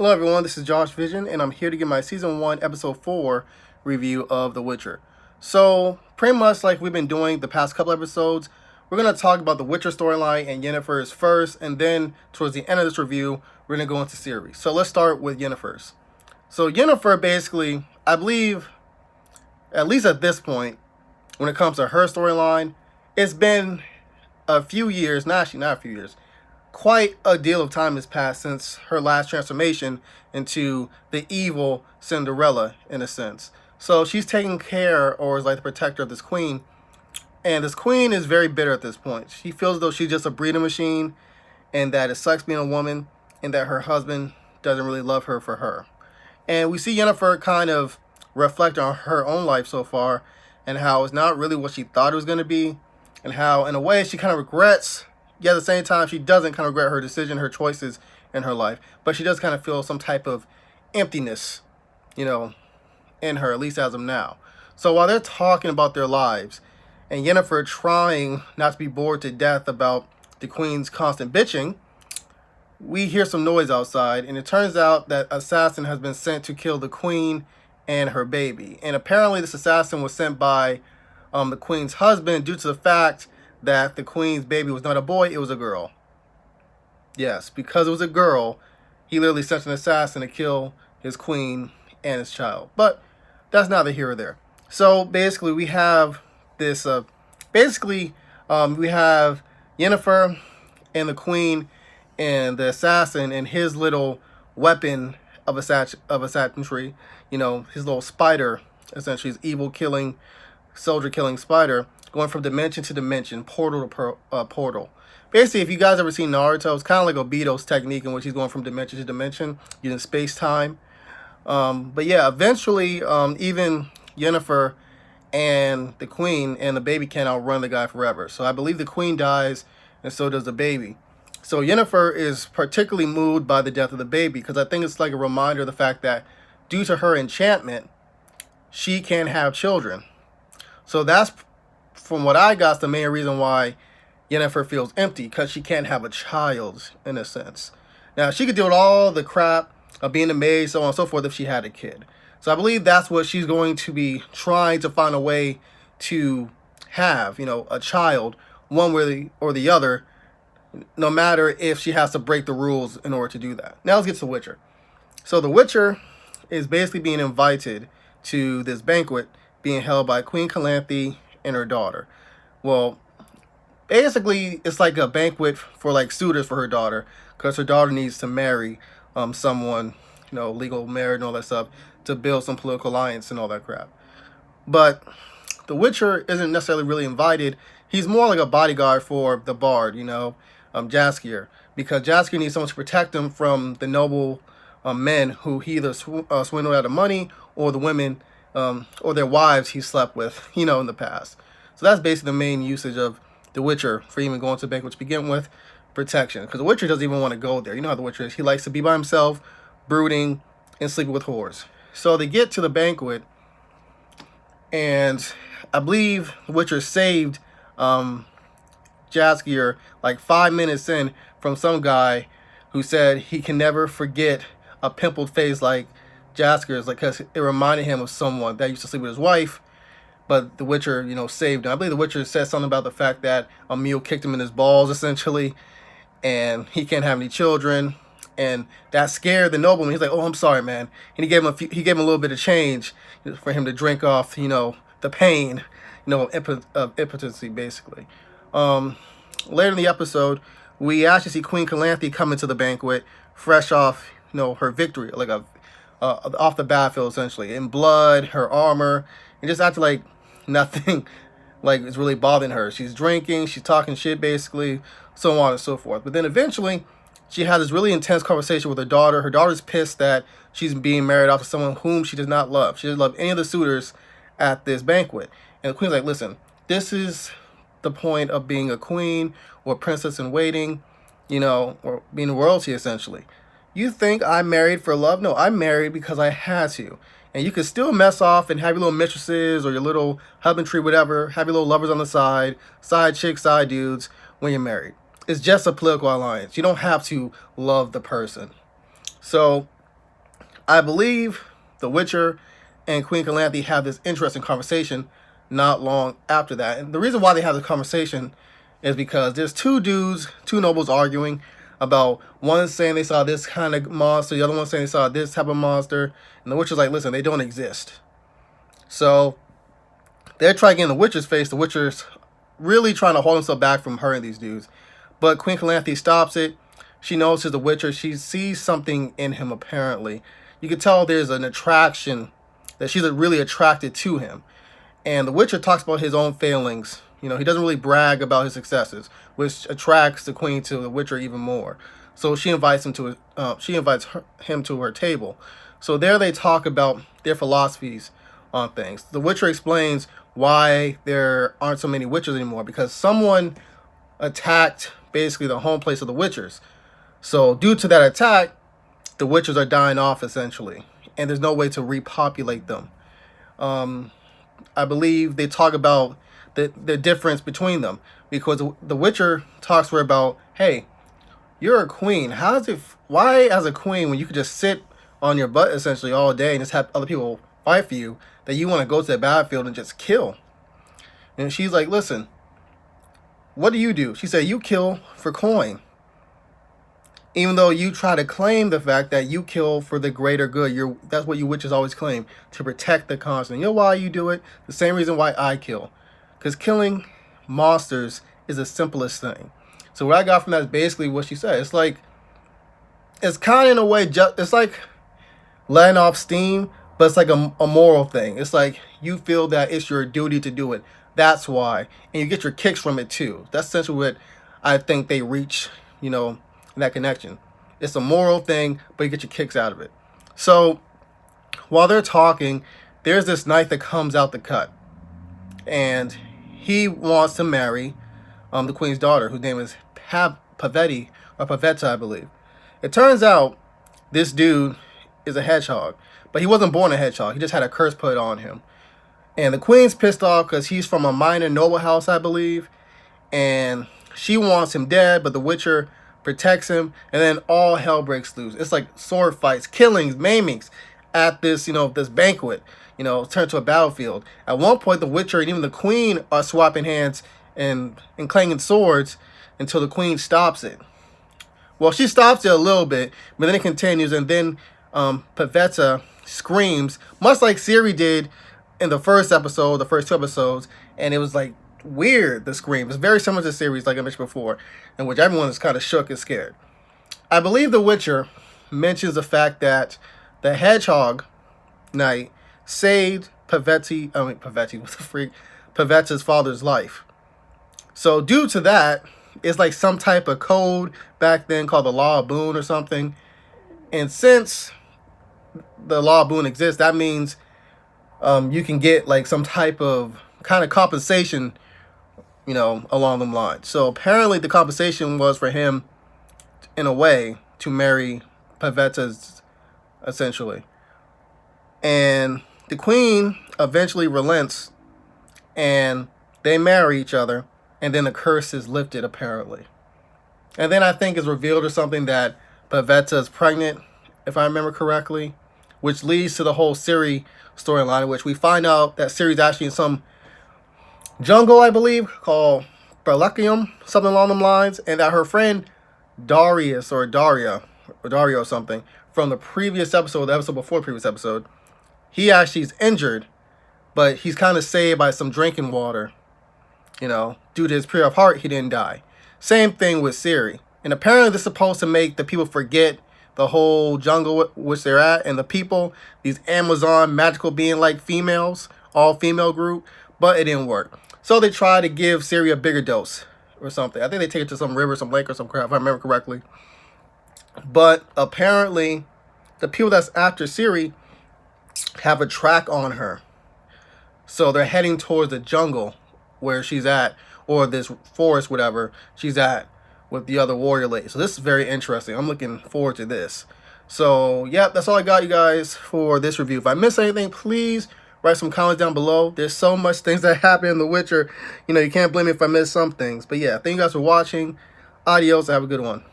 Hello everyone, this is Josh Vision, and I'm here to give my Season 1, Episode 4 review of The Witcher. So, pretty much like we've been doing the past couple episodes, we're going to talk about the Witcher storyline and Yennefer's first, and then towards the end of this review, we're going to go into Ciri. So let's start with Yennefer's. So Yennefer basically, I believe, at least at this point, when it comes to her storyline, it's been a few years, not a few years, quite a deal of time has passed since her last transformation into the evil Cinderella, in a sense. So she's taking care, or is like the protector of this queen, and this queen is very bitter at this point. She feels as though she's just a breeding machine, and that it sucks being a woman, and that her husband doesn't really love her for her. And we see Yennefer kind of reflect on her own life so far, and how it's not really what she thought it was going to be, and how, in a way, she kind of regrets. Yet at the same time, she doesn't kind of regret her decision, her choices in her life. But she does kind of feel some type of emptiness, in her, at least as of now. So while they're talking about their lives, and Yennefer trying not to be bored to death about the queen's constant bitching, we hear some noise outside, and it turns out that an assassin has been sent to kill the queen and her baby. And apparently this assassin was sent by the queen's husband due to the fact that the queen's baby was not a boy, it was a girl. Yes, because it was a girl, he literally sent an assassin to kill his queen and his child. But that's neither here or there. So basically we have this, we have Yennefer and the queen and the assassin and his little weapon of assassinry, his little spider, essentially his evil killing, soldier killing spider, going from dimension to dimension, portal to portal. Basically, if you guys ever seen Naruto, it's kind of like Obito's technique in which he's going from dimension to dimension using space-time. But yeah, eventually, even Yennefer and the queen and the baby can't outrun the guy forever. So I believe the queen dies, and so does the baby. So Yennefer is particularly moved by the death of the baby, because I think it's like a reminder of the fact that due to her enchantment, she can't have children. So that's, from what I got, the main reason why Yennefer feels empty, because she can't have a child, in a sense. Now, she could deal with all the crap of being a maid, so on and so forth, if she had a kid. So I believe that's what she's going to be trying to find a way to have, a child, one way or the other, no matter if she has to break the rules in order to do that. Now let's get to The Witcher. So The Witcher is basically being invited to this banquet being held by Queen Calanthe and her daughter. Well, basically, it's like a banquet for like suitors for her daughter, because her daughter needs to marry someone, legal marriage and all that stuff, to build some political alliance and all that crap. But the Witcher isn't necessarily really invited. He's more like a bodyguard for the bard, Jaskier, because Jaskier needs someone to protect him from the noble men who he either swindled out of money, or the women or their wives he slept with, in the past. So that's basically the main usage of the Witcher for even going to the banquet to begin with, protection. Because the Witcher doesn't even want to go there. You know how the Witcher is. He likes to be by himself, brooding, and sleeping with whores. So they get to the banquet, and I believe the Witcher saved Jaskier like 5 minutes in from some guy who said he can never forget a pimpled face like Jaskier's, like, because it reminded him of someone that used to sleep with his wife. But the Witcher, saved him. I believe the Witcher said something about the fact that a mule kicked him in his balls, essentially, and he can't have any children. And that scared the nobleman. He's like, "Oh, I'm sorry, man." And he gave him a little bit of change for him to drink off, the pain, of impotency, basically. Later in the episode, we actually see Queen Calanthe come into the banquet, fresh off, her victory, like off the battlefield, essentially, in blood, her armor, and just acting like nothing like it's really bothering her. She's drinking, she's talking shit, basically, so on and so forth. But then eventually, she has this really intense conversation with her daughter. Her daughter's pissed that she's being married off to someone whom she does not love. She doesn't love any of the suitors at this banquet. And the queen's like, "Listen, this is the point of being a queen or princess in waiting, or being royalty, essentially. You think I'm married for love? No, I'm married because I had to. And you can still mess off and have your little mistresses or your little husbandry, whatever, have your little lovers on the side chicks, side dudes when you're married. It's just a political alliance. You don't have to love the person." So I believe the Witcher and Queen Calanthe have this interesting conversation not long after that. And the reason why they have the conversation is because there's two dudes, two nobles arguing about one saying they saw this kind of monster, the other one saying they saw this type of monster. And the Witcher's like, listen, they don't exist. So they're trying to get in the Witcher's face. The Witcher's really trying to hold himself back from hurting these dudes. But Queen Calanthe stops it. She notices the Witcher. She sees something in him, apparently. You can tell there's an attraction, that she's really attracted to him. And the Witcher talks about his own failings. You know, he doesn't really brag about his successes, which attracts the Queen to the Witcher even more. So she invites him to him to her table. So there they talk about their philosophies on things. The Witcher explains why there aren't so many Witchers anymore, because someone attacked basically the home place of the Witchers. So due to that attack, the Witchers are dying off essentially, and there's no way to repopulate them. I believe they talk about the difference between them, because the Witcher talks to her about, hey, you're a queen. Why as a queen, when you could just sit on your butt essentially all day and just have other people fight for you, that you want to go to the battlefield and just kill? And she's like, listen, what do? She said, you kill for coin. Even though you try to claim the fact that you kill for the greater good. That's what you witches always claim, to protect the continent. You know why you do it? The same reason why I kill. Because killing monsters is the simplest thing. So what I got from that is basically what she said. It's kind of in a way, it's like letting off steam, but it's like a moral thing. It's like you feel that it's your duty to do it. That's why. And you get your kicks from it too. That's essentially what I think they reach, in that connection. It's a moral thing, but you get your kicks out of it. So while they're talking, there's this knight that comes out the cut. And he wants to marry the queen's daughter, whose name is Pavetta, I believe. It turns out this dude is a hedgehog, but he wasn't born a hedgehog. He just had a curse put on him. And the queen's pissed off because he's from a minor noble house, I believe. And she wants him dead, but the Witcher protects him. And then all hell breaks loose. It's like sword fights, killings, maimings at this, this banquet, turned to a battlefield. At one point, the Witcher and even the queen are swapping hands and clanging swords until the queen stops it. Well, she stops it a little bit, but then it continues, and then Pavetta screams, much like Ciri did in the first two episodes, and it was like weird, the scream. It's very similar to Ciri's, like I mentioned before, in which everyone is kind of shook and scared. I believe the Witcher mentions the fact that the hedgehog knight saved Pavetta's father's life. So due to that, it's like some type of code back then called the Law of Boon or something. And since the Law of Boon exists, that means you can get like some type of kind of compensation, along them lines. So apparently the compensation was for him, in a way, to marry Pavetta's, essentially. And the queen eventually relents, and they marry each other, and then the curse is lifted, apparently. And then I think it's revealed or something that Pavetta is pregnant, if I remember correctly, which leads to the whole Ciri storyline, in which we find out that Ciri's actually in some jungle, I believe, called Berlechium, something along them lines, and that her friend Darius, or Dario or something, from the previous episode, the episode before the previous episode, he actually is injured, but he's kind of saved by some drinking water. Due to his pure of heart, he didn't die. Same thing with Ciri. And apparently this is supposed to make the people forget the whole jungle which they're at, and the people, these Amazon magical being like females, all female group, but it didn't work. So they try to give Ciri a bigger dose or something. I think they take it to some river, some lake or some crap, if I remember correctly. But apparently the people that's after Ciri have a track on her. So they're heading towards the jungle where she's at, or this forest, whatever she's at, with the other warrior lady. So this is very interesting. I'm looking forward to this. So, yeah, that's all I got, you guys, for this review. If I missed anything, please write some comments down below. There's so much things that happen in The Witcher. You can't blame me if I miss some things. But, yeah, thank you guys for watching. Adios. Have a good one.